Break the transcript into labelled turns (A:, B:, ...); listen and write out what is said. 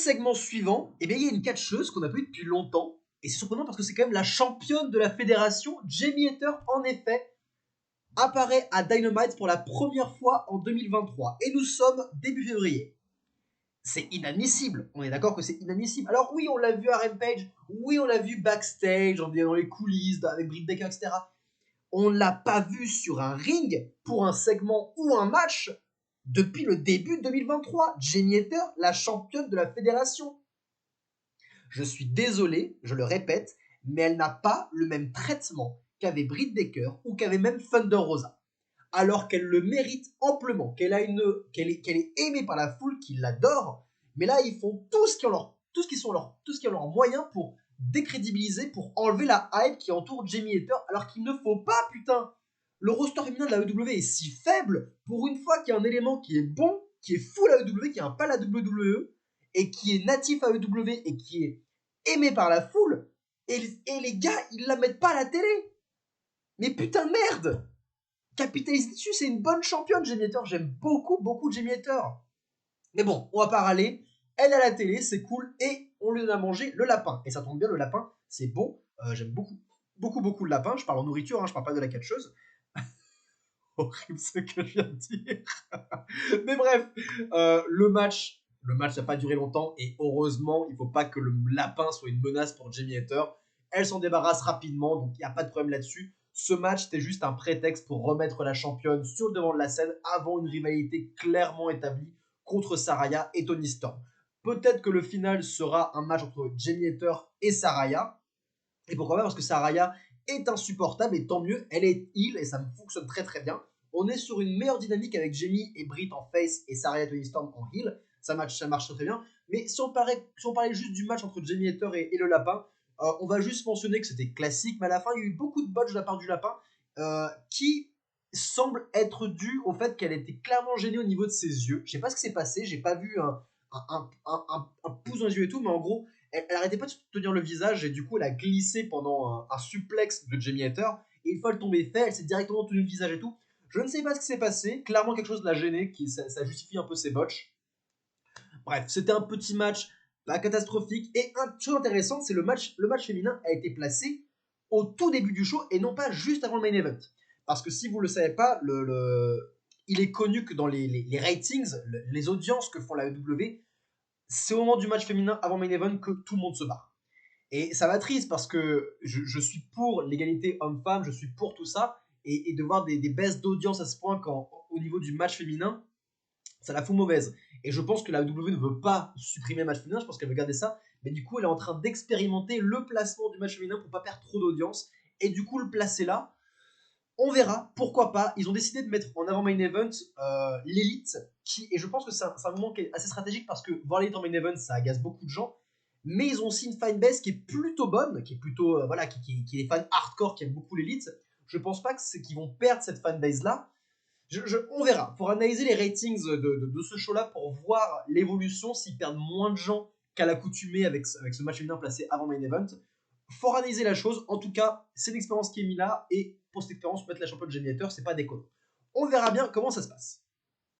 A: segment suivant, eh bien, il y a une catcheuse qu'on n'a pas eu depuis longtemps. Et c'est surprenant parce que c'est quand même la championne de la fédération. Jamie Hayter, en effet, apparaît à Dynamite pour la première fois en 2023. Et nous sommes début février. C'est inadmissible. On est d'accord que c'est inadmissible. Alors oui, on l'a vu à Rampage. Oui, on l'a vu backstage, dans les coulisses, avec Britt Baker, etc. On ne l'a pas vu sur un ring pour un segment ou un match depuis le début de 2023. Jamie Hayter, la championne de la fédération. Je suis désolé, je le répète, mais elle n'a pas le même traitement qu'avait Britt Baker ou qu'avait même Thunder Rosa. Alors qu'elle le mérite amplement, qu'elle est aimée par la foule qui l'adore, mais là ils font tout ce qui est en leur moyen pour décrédibiliser, pour enlever la hype qui entoure Jamie Hayter, alors qu'il ne faut pas, putain. Le roster féminin de la WWE est si faible, pour une fois qu'il y a un élément qui est bon, qui est full AEW, qui est un pas la WWE, et qui est natif AEW, et qui est aimé par la foule, et les gars, ils la mettent pas à la télé. Mais putain de merde. Capitalise dessus, c'est une bonne championne, Jamie Hayter. J'aime beaucoup, beaucoup Jamie Hayter. Mais bon, on va pas râler. Elle est à la télé, c'est cool, et on lui a mangé le lapin. Et ça tombe bien, le lapin, c'est bon. J'aime beaucoup, beaucoup, beaucoup le lapin. Je parle en nourriture, hein, je parle pas de la catcheuse. Horrible ce que je viens de dire. Mais bref, le match n'a pas duré longtemps, et heureusement, il faut pas que le lapin soit une menace pour Jamie Hayter. Elle s'en débarrasse rapidement, donc il n'y a pas de problème là-dessus. Ce match, c'était juste un prétexte pour remettre la championne sur le devant de la scène avant une rivalité clairement établie contre Saraya et Toni Storm. Peut-être que le final sera un match entre Jamie Hayter et Saraya. Et pourquoi pas, parce que Saraya est insupportable, et tant mieux, elle est heal et ça fonctionne très très bien. On est sur une meilleure dynamique avec Jamie et Britt en face et Saraya et Toni Storm en heal. Ça marche très très bien. Mais si on parlait juste du match entre Jamie Hayter et le lapin, on va juste mentionner que c'était classique, mais à la fin, il y a eu beaucoup de botches de la part du lapin qui semble être dû au fait qu'elle était clairement gênée au niveau de ses yeux. Je sais pas ce qui s'est passé, j'ai pas vu un pouce dans les yeux et tout, mais en gros, elle arrêtait pas de tenir le visage, et du coup, elle a glissé pendant un suplex de Jamie Hayter, et une fois le tombé fait, elle s'est directement tenue le visage et tout. Je ne sais pas ce qui s'est passé, clairement quelque chose l'a gêné, ça justifie un peu ses botches. Bref, c'était un petit match pas catastrophique, et une chose intéressante, c'est le match féminin a été placé au tout début du show et non pas juste avant le main event. Parce que si vous le savez pas, il est connu que dans les ratings, les audiences que font la WWE, c'est au moment du match féminin avant main event que tout le monde se barre. Et ça m'attriste parce que je suis pour l'égalité homme-femme, je suis pour tout ça, et de voir des baisses d'audience à ce point au niveau du match féminin, ça la fout mauvaise. Et je pense que la WWE ne veut pas supprimer le match féminin, je pense qu'elle veut garder ça, mais du coup elle est en train d'expérimenter le placement du match féminin pour pas perdre trop d'audience, et du coup le placer là, on verra, pourquoi pas. Ils ont décidé de mettre en avant main event l'élite, et je pense que c'est un moment qui est assez stratégique, parce que voir l'élite en main event, ça agace beaucoup de gens, mais ils ont aussi une fanbase qui est plutôt bonne, qui est plutôt, qui est des fans hardcore qui aiment beaucoup l'élite. Je pense pas qu'ils vont perdre cette fanbase là. On verra. Pour analyser les ratings de ce show là, pour voir l'évolution, s'ils perdent moins de gens qu'à l'accoutumée avec ce match féminin placé avant main event. Faut analyser la chose. En tout cas, c'est une expérience qui est mise là, et pour cette expérience, mettre la championne Jamie Hayter, c'est pas déconnant. On verra bien comment ça se passe.